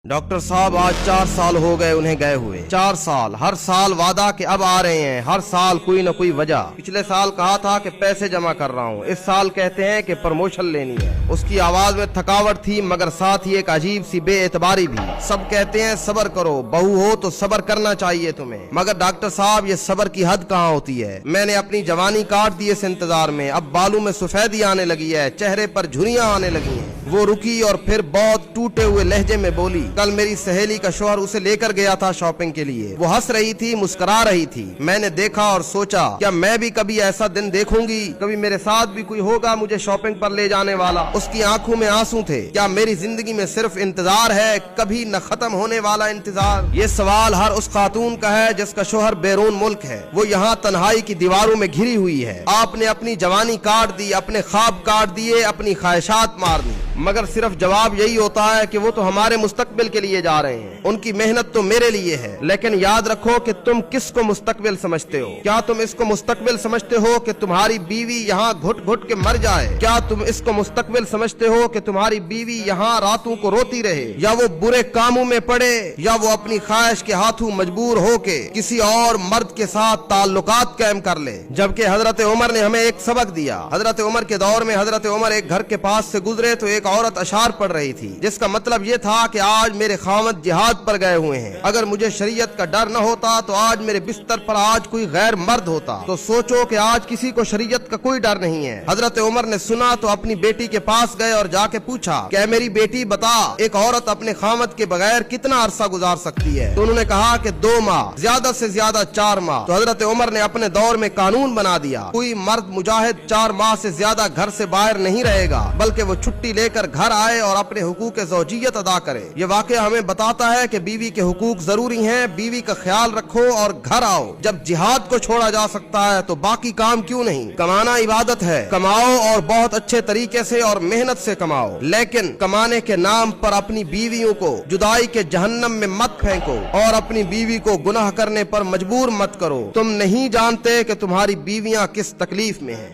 Doctor साहब आज 4 साल हो गए उन्हें गए हुए। 4 साल, हर साल वादा कि अब आ रहे हैं, हर साल कोई न कोई वजह। पिछले साल कहा था कि पैसे जमा कर रहा हूँ, इस साल कहते हैं कि प्रमोशन लेनी है। उसकी आवाज में थकावट थी मगर साथ ही एक अजीब सी बेएतबारी भी। सब कहते हैं सब्र करो, बहू हो तो सब्र करना चाहिए तुम्हें, मगर डॉक्टर साहब ये सब्र की हद कहाँ होती है। मैंने अपनी जवानी काट दी इस इंतजार में, अब बालों में सफेदी आने लगी है, चेहरे पर झुर्रियां आने लगी हैं। वो रुकी और फिर बहुत टूटे हुए लहजे में बोली, कल मेरी सहेली का शौहर उसे लेकर गया था शॉपिंग के लिए। वो हंस रही थी, मुस्कुरा रही थी। मैंने देखा और सोचा क्या मैं भी कभी ऐसा दिन देखूंगी, कभी मेरे साथ भी कोई होगा मुझे शॉपिंग पर ले जाने वाला। उसकी आंखों में आंसू थे। क्या मेरी जिंदगी में सिर्फ इंतजार है, कभी न खत्म होने वाला इंतजार? ये सवाल हर उस खातून का है जिसका शौहर बैरून मुल्क है। वो यहाँ तन्हाई की दीवारों में घिरी हुई है। आपने अपनी जवानी काट दी, अपने ख्वाब काट दिए, अपनी ख्वाहिशात मार दी, मगर सिर्फ जवाब यही होता है कि वो तो हमारे मुस्तकबिल के लिए जा रहे हैं, उनकी मेहनत तो मेरे लिए है। लेकिन याद रखो कि तुम किसको मुस्तकबिल समझते हो। क्या तुम इसको मुस्तकबिल समझते हो कि तुम्हारी बीवी यहाँ घुट घुट के मर जाए? क्या तुम इसको मुस्तकबिल समझते हो कि तुम्हारी बीवी यहाँ रातों को रोती रहे, या वो बुरे कामों में पड़े, या वो अपनी ख्वाहिश के हाथों मजबूर होके किसी और मर्द के साथ ताल्लुकात कायम कर ले? जबकि हजरत उमर ने हमें एक सबक दिया। हजरत उमर के दौर में हजरत उमर एक घर के पास से गुजरे तो एक औरत अशार पढ़ रही थी, जिसका मतलब ये था कि आज मेरे खामद जिहाद पर गए हुए हैं। अगर मुझे शरीयत का डर न होता तो आज मेरे बिस्तर पर आज कोई गैर मर्द होता। तो सोचो कि आज किसी को शरीयत का कोई डर नहीं है। हजरत उमर ने सुना तो अपनी बेटी के पास गए और जाके पूछा, क्या मेरी बेटी बता, एक औरत अपने खामद के बगैर कितना अरसा गुजार सकती है? तो उन्होंने कहा कि 2 माह, ज्यादा से ज्यादा 4 माह। तो हजरत उमर ने अपने दौर में कानून बना दिया, कोई मर्द मुजाहिद 4 माह से ज्यादा घर से बाहर नहीं रहेगा, बल्कि वो छुट्टी लेकर घर आए और अपने हुकूक ज़ौजियत अदा करे। ये वाक़या हमें बताता है कि बीवी के हुकूक जरूरी हैं, बीवी का ख्याल रखो और घर आओ। जब जिहाद को छोड़ा जा सकता है तो बाकी काम क्यों नहीं? कमाना इबादत है, कमाओ और बहुत अच्छे तरीके से और मेहनत से कमाओ, लेकिन कमाने के नाम पर अपनी बीवियों को जुदाई के जहन्नम में मत फेंको और अपनी बीवी को गुनाह करने पर मजबूर मत करो। तुम नहीं जानते कि तुम्हारी बीवियां किस तकलीफ में हैं।